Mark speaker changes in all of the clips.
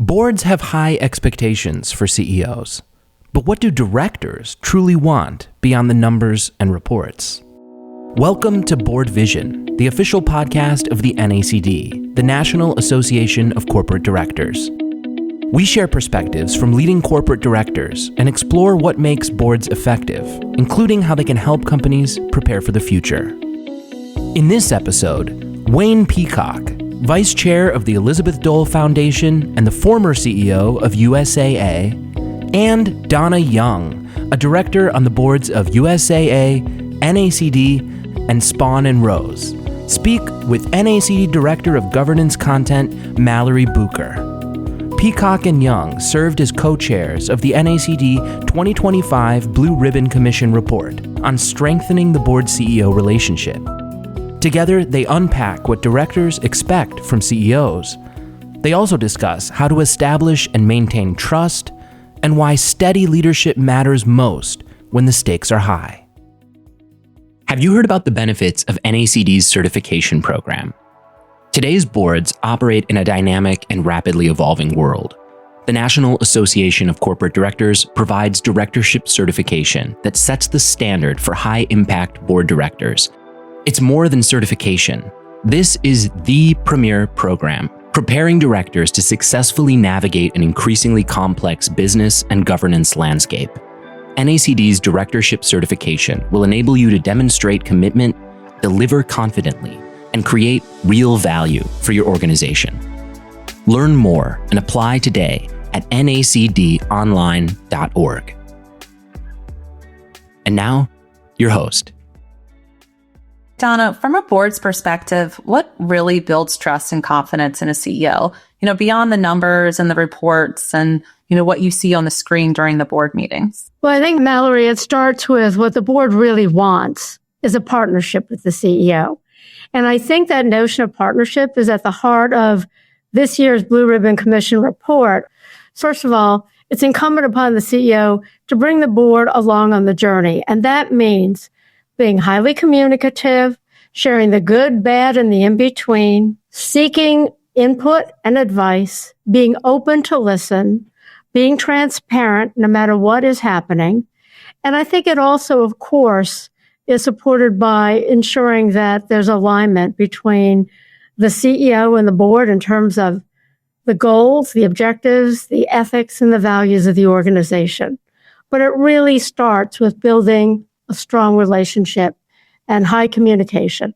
Speaker 1: Boards have high expectations for CEOs, but what do directors truly want beyond the numbers and reports? Welcome to BoardVision, the official podcast of the NACD, the National Association of Corporate Directors. We share perspectives from leading corporate directors and explore what makes boards effective, including how they can help companies prepare for the future. In this episode, Wayne Peacock, Vice Chair of the Elizabeth Dole Foundation and the former CEO of USAA, and Dona Young, a director on the boards of USAA, NACD, and Spahn Rose, speak with NACD Director of Governance Content, Mallory Bucher. Peacock and Young served as co-chairs of the NACD 2025 Blue Ribbon Commission report on strengthening the board-CEO relationship. Together, they unpack what directors expect from CEOs. They also discuss how to establish and maintain trust and why steady leadership matters most when the stakes are high. Have you heard about the benefits of NACD's certification program? Today's boards operate in a dynamic and rapidly evolving world. The National Association of Corporate Directors provides directorship certification that sets the standard for high-impact board directors. It's more than certification. This is the premier program, preparing directors to successfully navigate an increasingly complex business and governance landscape. NACD's directorship certification will enable you to demonstrate commitment, deliver confidently, and create real value for your organization. Learn more and apply today at nacdonline.org. And now, your host.
Speaker 2: Donna, from a board's perspective, what really builds trust and confidence in a CEO? Beyond the numbers and the reports and, what you see on the screen during the board meetings.
Speaker 3: Well, I think, Mallory, it starts with what the board really wants is a partnership with the CEO. And I think that notion of partnership is at the heart of this year's Blue Ribbon Commission report. First of all, it's incumbent upon the CEO to bring the board along on the journey. And that means being highly communicative, sharing the good, bad, and the in-between, seeking input and advice, being open to listen, being transparent no matter what is happening. And I think it also, of course, is supported by ensuring that there's alignment between the CEO and the board in terms of the goals, the objectives, the ethics, and the values of the organization. But it really starts with building a strong relationship and high communication.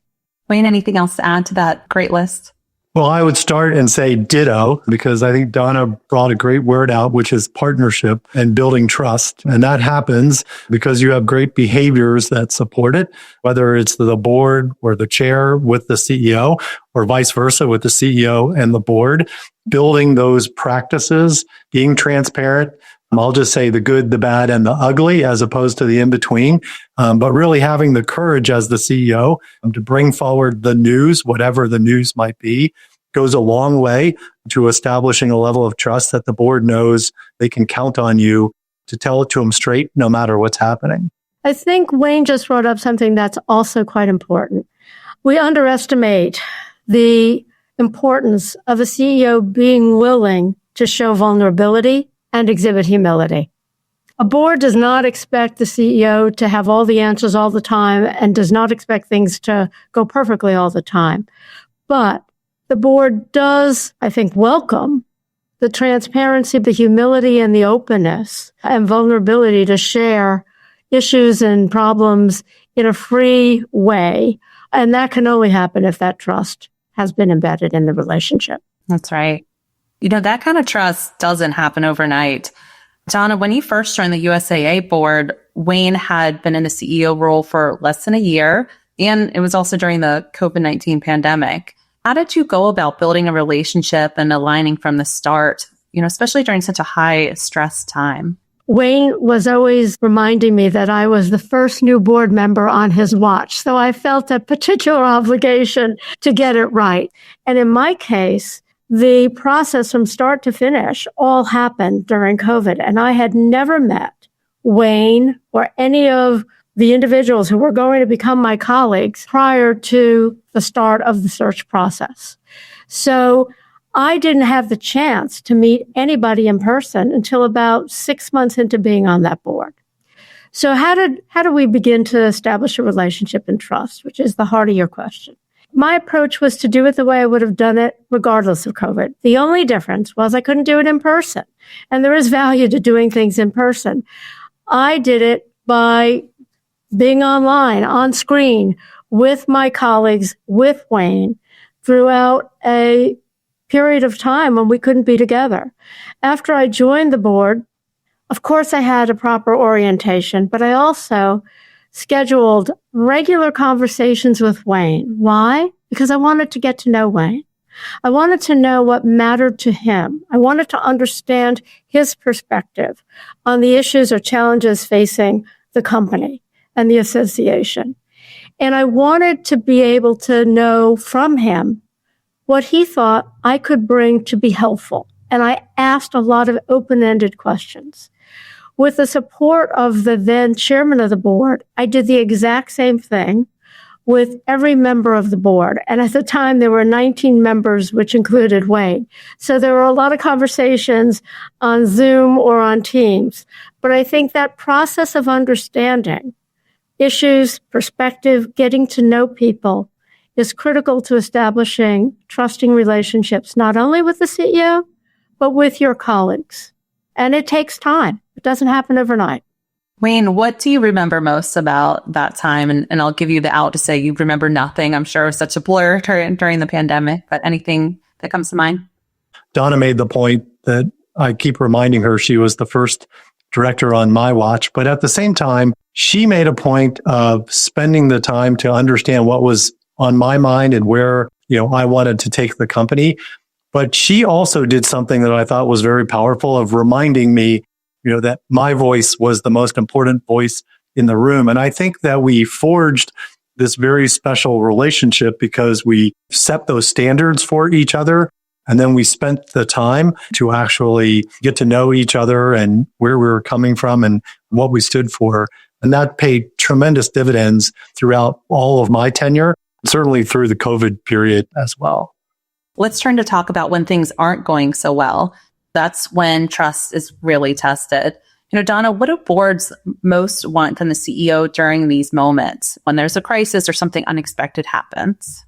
Speaker 2: Wayne, anything else to add to that great list?
Speaker 4: Well, I would start and say ditto, because I think Donna brought a great word out, which is partnership and building trust. And that happens because you have great behaviors that support it, whether it's the board or the chair with the CEO or vice versa with the CEO and the board. Building those practices, being transparent, I'll just say the good, the bad, and the ugly as opposed to the in-between. But really having the courage as the CEO to bring forward the news, whatever the news might be, goes a long way to establishing a level of trust that the board knows they can count on you to tell it to them straight no matter what's happening.
Speaker 3: I think Wayne just brought up something that's also quite important. We underestimate the importance of a CEO being willing to show vulnerability and exhibit humility. A board does not expect the CEO to have all the answers all the time and does not expect things to go perfectly all the time. But the board does, I think, welcome the transparency, the humility, and the openness and vulnerability to share issues and problems in a free way. And that can only happen if that trust has been embedded in the relationship.
Speaker 2: That's right. That kind of trust doesn't happen overnight. Donna, when you first joined the USAA board, Wayne had been in the CEO role for less than a year, and it was also during the COVID-19 pandemic. How did you go about building a relationship and aligning from the start, especially during such a high stress time?
Speaker 3: Wayne was always reminding me that I was the first new board member on his watch, so I felt a particular obligation to get it right. And in my case, the process from start to finish all happened during COVID, and I had never met Wayne or any of the individuals who were going to become my colleagues prior to the start of the search process. So I didn't have the chance to meet anybody in person until about 6 months into being on that board. So how do we begin to establish a relationship and trust, which is the heart of your question? My approach was to do it the way I would have done it regardless of COVID. The only difference was I couldn't do it in person. And there is value to doing things in person. I did it by being online, on screen, with my colleagues, with Wayne, throughout a period of time when we couldn't be together. After I joined the board, of course I had a proper orientation, but I also scheduled regular conversations with Wayne. Why? Because I wanted to get to know Wayne. I wanted to know what mattered to him. I wanted to understand his perspective on the issues or challenges facing the company and the association. And I wanted to be able to know from him what he thought I could bring to be helpful. And I asked a lot of open-ended questions. With the support of the then chairman of the board, I did the exact same thing with every member of the board. And at the time, there were 19 members, which included Wayne. So there were a lot of conversations on Zoom or on Teams. But I think that process of understanding issues, perspective, getting to know people is critical to establishing trusting relationships, not only with the CEO, but with your colleagues. And it takes time. It doesn't happen overnight.
Speaker 2: Wayne, what do you remember most about that time? And I'll give you the out to say you remember nothing. I'm sure it was such a blur during the pandemic, but anything that comes to mind?
Speaker 4: Donna made the point that I keep reminding her she was the first director on my watch. But at the same time, she made a point of spending the time to understand what was on my mind and where, I wanted to take the company. But she also did something that I thought was very powerful of reminding me, that my voice was the most important voice in the room. And I think that we forged this very special relationship because we set those standards for each other. And then we spent the time to actually get to know each other and where we were coming from and what we stood for. And that paid tremendous dividends throughout all of my tenure, certainly through the COVID period as well.
Speaker 2: Let's turn to talk about when things aren't going so well. That's when trust is really tested. Donna, what do boards most want from the CEO during these moments when there's a crisis or something unexpected happens?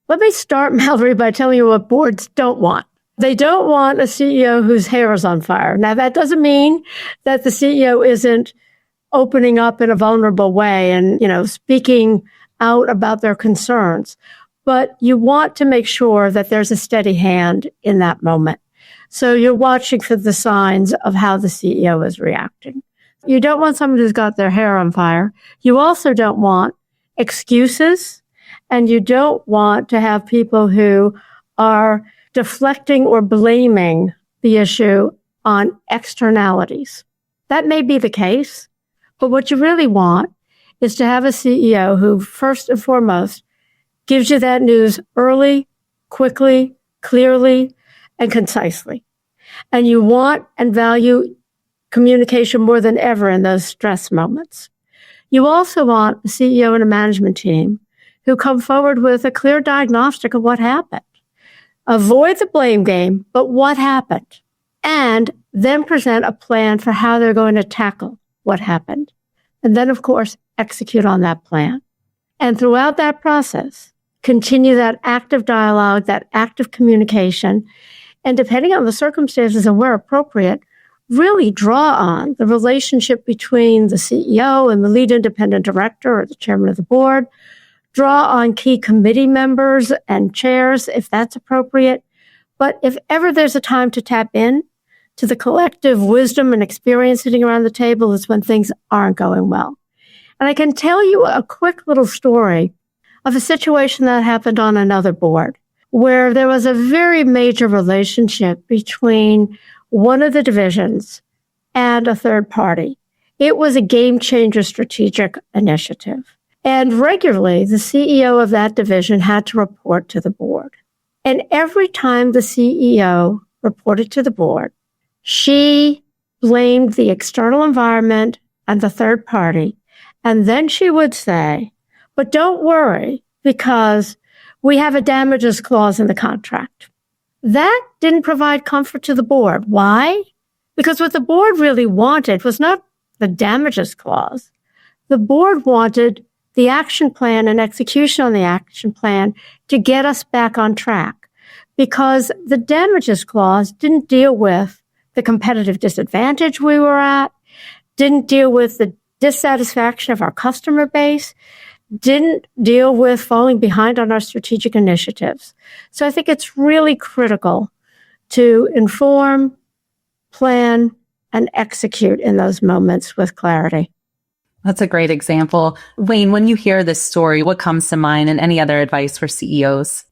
Speaker 3: Let me start, Mallory, by telling you what boards don't want. They don't want a CEO whose hair is on fire. Now, that doesn't mean that the CEO isn't opening up in a vulnerable way and, speaking out about their concerns. But you want to make sure that there's a steady hand in that moment. So you're watching for the signs of how the CEO is reacting. You don't want someone who's got their hair on fire. You also don't want excuses, and you don't want to have people who are deflecting or blaming the issue on externalities. That may be the case, but what you really want is to have a CEO who, first and foremost, gives you that news early, quickly, clearly, and concisely. And you want and value communication more than ever in those stress moments. You also want a CEO and a management team who come forward with a clear diagnostic of what happened. Avoid the blame game, but what happened? And then present a plan for how they're going to tackle what happened. And then, of course, execute on that plan. And throughout that process, continue that active dialogue, that active communication, and depending on the circumstances and where appropriate, really draw on the relationship between the CEO and the lead independent director or the chairman of the board, draw on key committee members and chairs if that's appropriate. But if ever there's a time to tap in to the collective wisdom and experience sitting around the table, is when things aren't going well. And I can tell you a quick little story of a situation that happened on another board where there was a very major relationship between one of the divisions and a third party. It was a game changer strategic initiative. And regularly, the CEO of that division had to report to the board. And every time the CEO reported to the board, she blamed the external environment and the third party. And then she would say, but don't worry, because we have a damages clause in the contract. That didn't provide comfort to the board. Why? Because what the board really wanted was not the damages clause. The board wanted the action plan and execution on the action plan to get us back on track, because the damages clause didn't deal with the competitive disadvantage we were at, didn't deal with the dissatisfaction of our customer base, didn't deal with falling behind on our strategic initiatives. So I think it's really critical to inform, plan, and execute in those moments with clarity.
Speaker 2: That's a great example. Wayne, when you hear this story, what comes to mind, and any other advice for CEOs?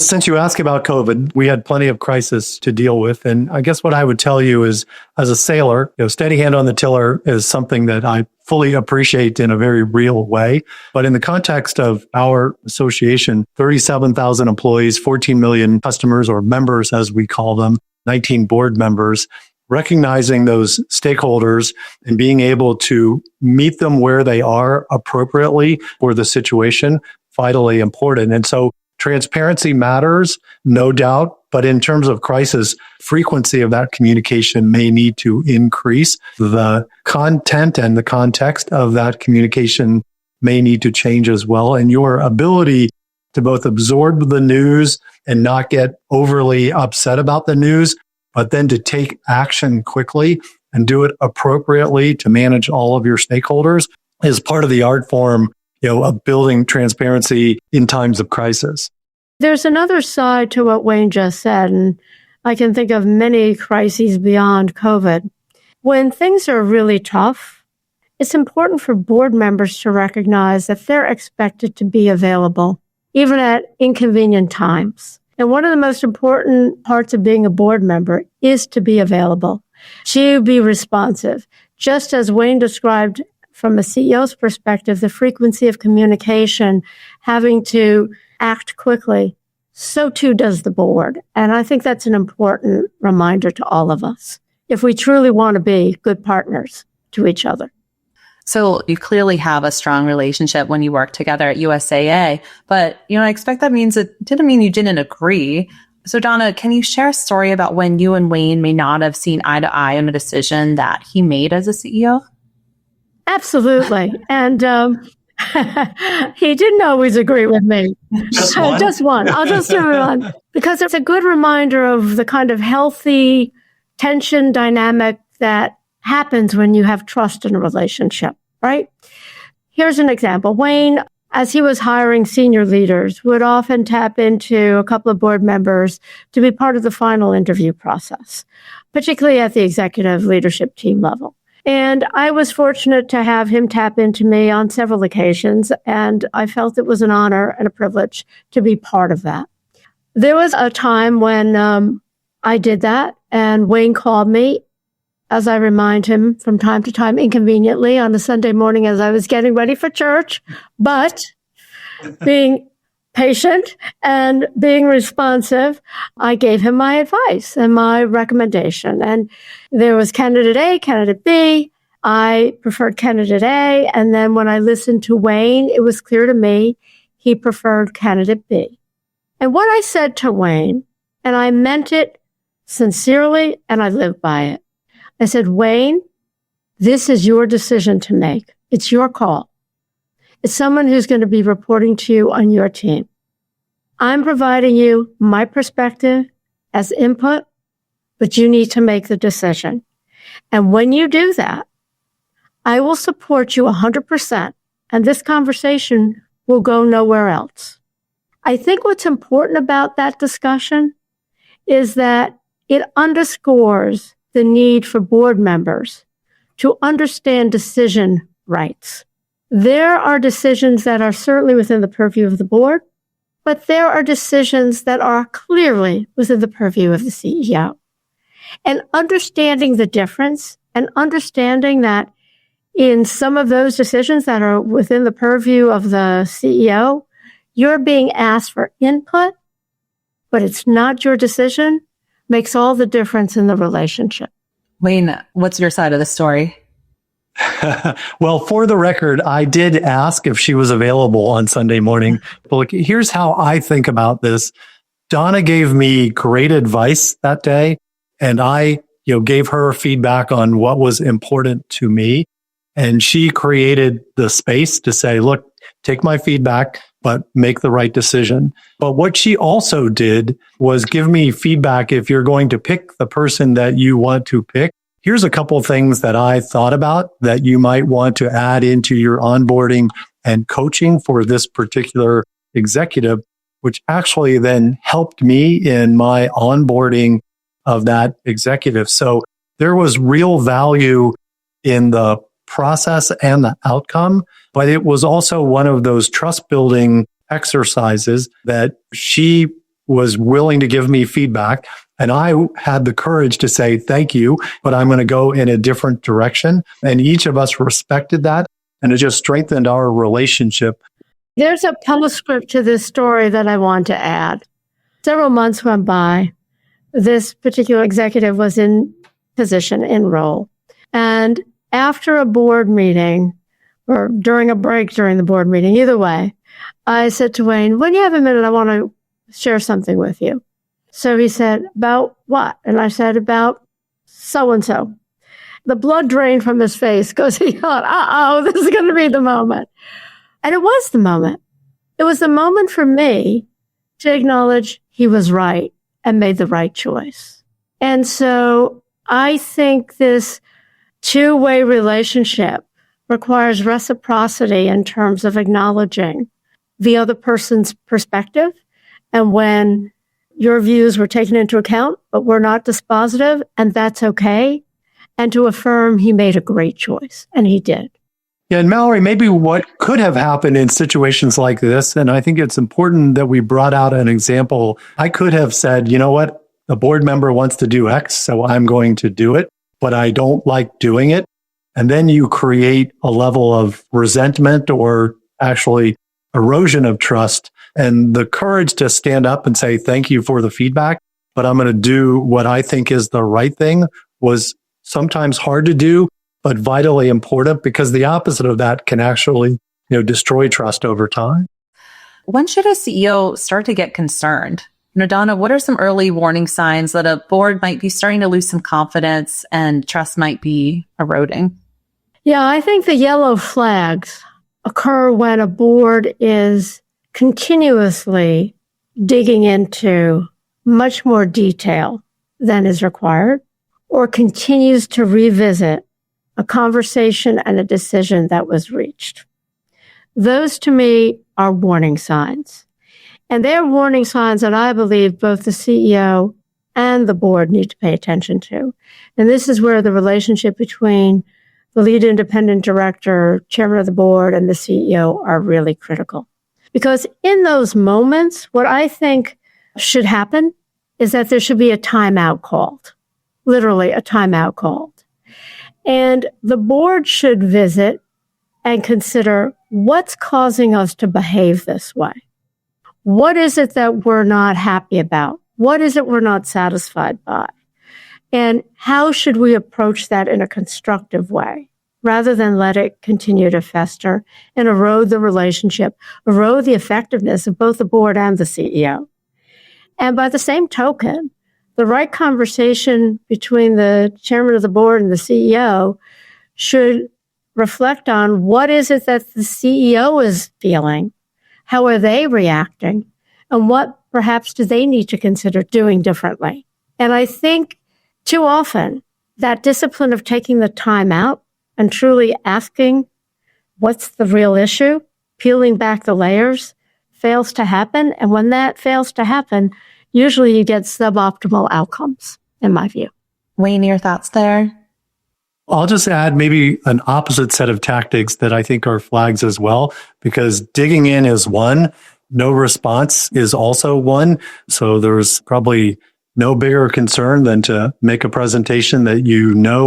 Speaker 4: Since you asked about COVID, we had plenty of crisis to deal with. And I guess what I would tell you is, as a sailor, steady hand on the tiller is something that I fully appreciate in a very real way. But in the context of our association, 37,000 employees, 14 million customers or members, as we call them, 19 board members, recognizing those stakeholders and being able to meet them where they are appropriately for the situation, vitally important. And so transparency matters, no doubt, but in terms of crisis, frequency of that communication may need to increase. The content and the context of that communication may need to change as well. And your ability to both absorb the news and not get overly upset about the news, but then to take action quickly and do it appropriately to manage all of your stakeholders is part of the art form, of building transparency in times of crisis.
Speaker 3: There's another side to what Wayne just said, and I can think of many crises beyond COVID. When things are really tough, it's important for board members to recognize that they're expected to be available, even at inconvenient times. And one of the most important parts of being a board member is to be available, to be responsive. Just as Wayne described from a CEO's perspective, the frequency of communication, having to act quickly, so too does the board. And I think that's an important reminder to all of us, if we truly want to be good partners to each other.
Speaker 2: So you clearly have a strong relationship when you work together at USAA, but I expect that means it didn't mean you didn't agree. So Donna, can you share a story about when you and Wayne may not have seen eye to eye on a decision that he made as a CEO?
Speaker 3: Absolutely. And he didn't always agree with me.
Speaker 4: Just one?
Speaker 3: Just one. I'll just do one. Because it's a good reminder of the kind of healthy tension dynamic that happens when you have trust in a relationship, right? Here's an example. Wayne, as he was hiring senior leaders, would often tap into a couple of board members to be part of the final interview process, particularly at the executive leadership team level. And I was fortunate to have him tap into me on several occasions, and I felt it was an honor and a privilege to be part of that. There was a time when I did that, and Wayne called me, as I remind him from time to time, inconveniently on a Sunday morning as I was getting ready for church, but being patient and being responsive, I gave him my advice and my recommendation. And there was candidate A, candidate B. I preferred candidate A. And then when I listened to Wayne, it was clear to me he preferred candidate B. And what I said to Wayne, and I meant it sincerely, and I lived by it. I said, Wayne, this is your decision to make. It's your call. It's someone who's going to be reporting to you on your team. I'm providing you my perspective as input, but you need to make the decision. And when you do that, I will support you 100%, and this conversation will go nowhere else. I think what's important about that discussion is that it underscores the need for board members to understand decision rights. There are decisions that are certainly within the purview of the board, but there are decisions that are clearly within the purview of the CEO. And understanding the difference and understanding that in some of those decisions that are within the purview of the CEO, you're being asked for input, but it's not your decision, makes all the difference in the relationship.
Speaker 2: Wayne, what's your side of the story?
Speaker 4: Well, for the record, I did ask if she was available on Sunday morning. But look, here's how I think about this. Donna gave me great advice that day, and I gave her feedback on what was important to me. And she created the space to say, look, take my feedback, but make the right decision. But what she also did was give me feedback. If you're going to pick the person that you want to pick, here's a couple of things that I thought about that you might want to add into your onboarding and coaching for this particular executive, which actually then helped me in my onboarding of that executive. So there was real value in the process and the outcome, but it was also one of those trust building exercises that she was willing to give me feedback. And I had the courage to say, thank you, but I'm going to go in a different direction. And each of us respected that. And it just strengthened our relationship.
Speaker 3: There's a postscript to this story that I want to add. Several months went by. This particular executive was in position, in role. And after a board meeting, or during a break during the board meeting, either way, I said to Wayne, when you have a minute, I want to share something with you. So he said, about what? And I said, about so-and-so. The blood drained from his face because he thought, this is going to be the moment. And it was the moment. It was the moment for me to acknowledge he was right and made the right choice. And so I think this two-way relationship requires reciprocity in terms of acknowledging the other person's perspective. And when your views were taken into account, but were not dispositive, and that's okay. And to affirm he made a great choice, and he did.
Speaker 4: Yeah, and Mallory, maybe what could have happened in situations like this, and I think it's important that we brought out an example. I could have said, you know what, the board member wants to do X, so I'm going to do it, but I don't like doing it. And then you create a level of resentment or actually erosion of trust, and the courage to stand up and say, thank you for the feedback, but I'm going to do what I think is the right thing was sometimes hard to do, but vitally important, because the opposite of that can actually, destroy trust over time.
Speaker 2: When should a CEO start to get concerned? Donna, what are some early warning signs that a board might be starting to lose some confidence and trust might be eroding?
Speaker 3: Yeah, I think the yellow flags occur when a board is continuously digging into much more detail than is required, or continues to revisit a conversation and a decision that was reached. Those, to me, are warning signs. And they're warning signs that I believe both the CEO and the board need to pay attention to. And this is where the relationship between the lead independent director, chairman of the board, and the CEO are really critical. Because in those moments, what I think should happen is that there should be a timeout called. Literally a timeout called. And the board should visit and consider what's causing us to behave this way. What is it that we're not happy about? What is it we're not satisfied by? And how should we approach that in a constructive way, rather than let it continue to fester and erode the relationship, erode the effectiveness of both the board and the CEO? And by the same token, the right conversation between the chairman of the board and the CEO should reflect on what is it that the CEO is feeling, how are they reacting, and what perhaps do they need to consider doing differently. And I think too often that discipline of taking the time out and truly asking what's the real issue, peeling back the layers, fails to happen. And when that fails to happen, usually you get suboptimal outcomes, in my view.
Speaker 2: Wayne, your thoughts there?
Speaker 4: I'll just add maybe an opposite set of tactics that I think are flags as well, because digging in is one, no response is also one. So there's probably no bigger concern than to make a presentation that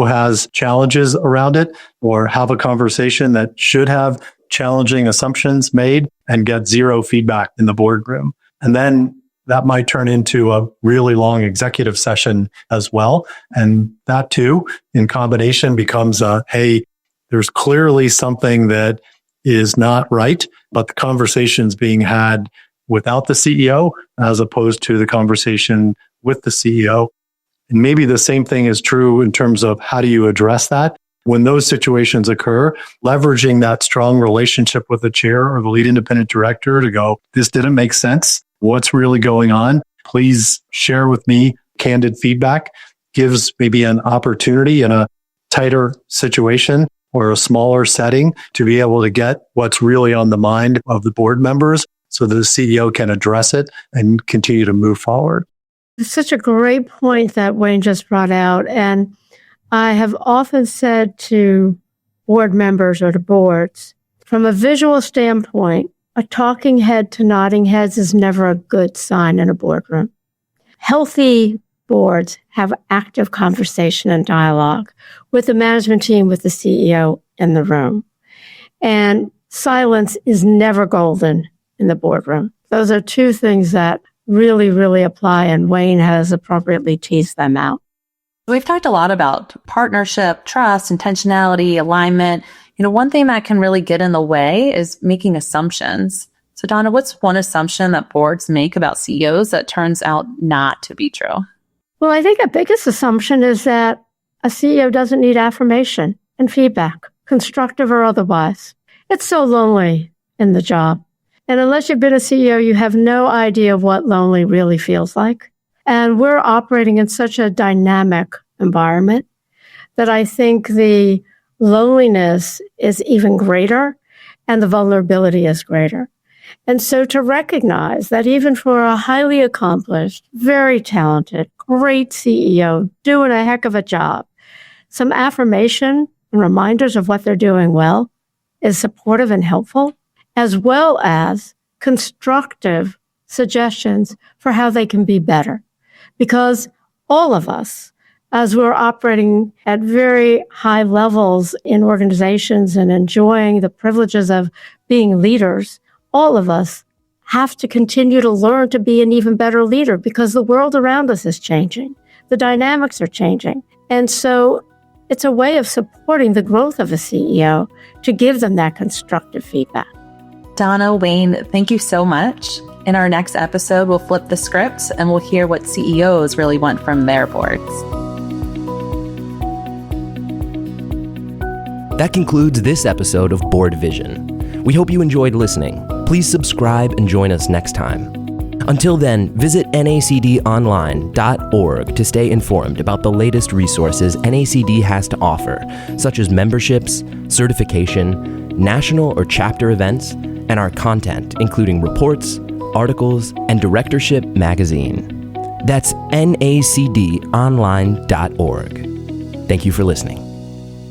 Speaker 4: has challenges around it, or have a conversation that should have challenging assumptions made and get zero feedback in the boardroom. And then that might turn into a really long executive session as well. And that too, in combination, becomes hey, there's clearly something that is not right, but the conversation's being had without the CEO as opposed to the conversation with the CEO. And maybe the same thing is true in terms of how do you address that? When those situations occur, leveraging that strong relationship with the chair or the lead independent director to go, this didn't make sense. What's really going on? Please share with me candid feedback. Gives maybe an opportunity in a tighter situation or a smaller setting to be able to get what's really on the mind of the board members so that the CEO can address it and continue to move forward.
Speaker 3: It's such a great point that Wayne just brought out. And I have often said to board members or to boards, from a visual standpoint, a talking head to nodding heads is never a good sign in a boardroom. Healthy boards have active conversation and dialogue with the management team, with the CEO in the room. And silence is never golden in the boardroom. Those are two things that really, really apply, and Wayne has appropriately teased them out.
Speaker 2: We've talked a lot about partnership, trust, intentionality, alignment. One thing that can really get in the way is making assumptions. So Donna, what's one assumption that boards make about CEOs that turns out not to be true?
Speaker 3: Well, I think the biggest assumption is that a CEO doesn't need affirmation and feedback, constructive or otherwise. It's so lonely in the job. And unless you've been a CEO, you have no idea what lonely really feels like. And we're operating in such a dynamic environment that I think the loneliness is even greater and the vulnerability is greater. And so to recognize that even for a highly accomplished, very talented, great CEO doing a heck of a job, some affirmation and reminders of what they're doing well is supportive and helpful, as well as constructive suggestions for how they can be better. Because all of us, as we're operating at very high levels in organizations and enjoying the privileges of being leaders, all of us have to continue to learn to be an even better leader because the world around us is changing. The dynamics are changing. And so it's a way of supporting the growth of a CEO to give them that constructive feedback.
Speaker 2: Donna, Wayne, thank you so much. In our next episode, we'll flip the script and we'll hear what CEOs really want from their boards.
Speaker 1: That concludes this episode of BoardVision. We hope you enjoyed listening. Please subscribe and join us next time. Until then, visit NACDonline.org to stay informed about the latest resources NACD has to offer, such as memberships, certification, national or chapter events, and our content, including reports, articles, and Directorship Magazine. That's NACDonline.org. Thank you for listening.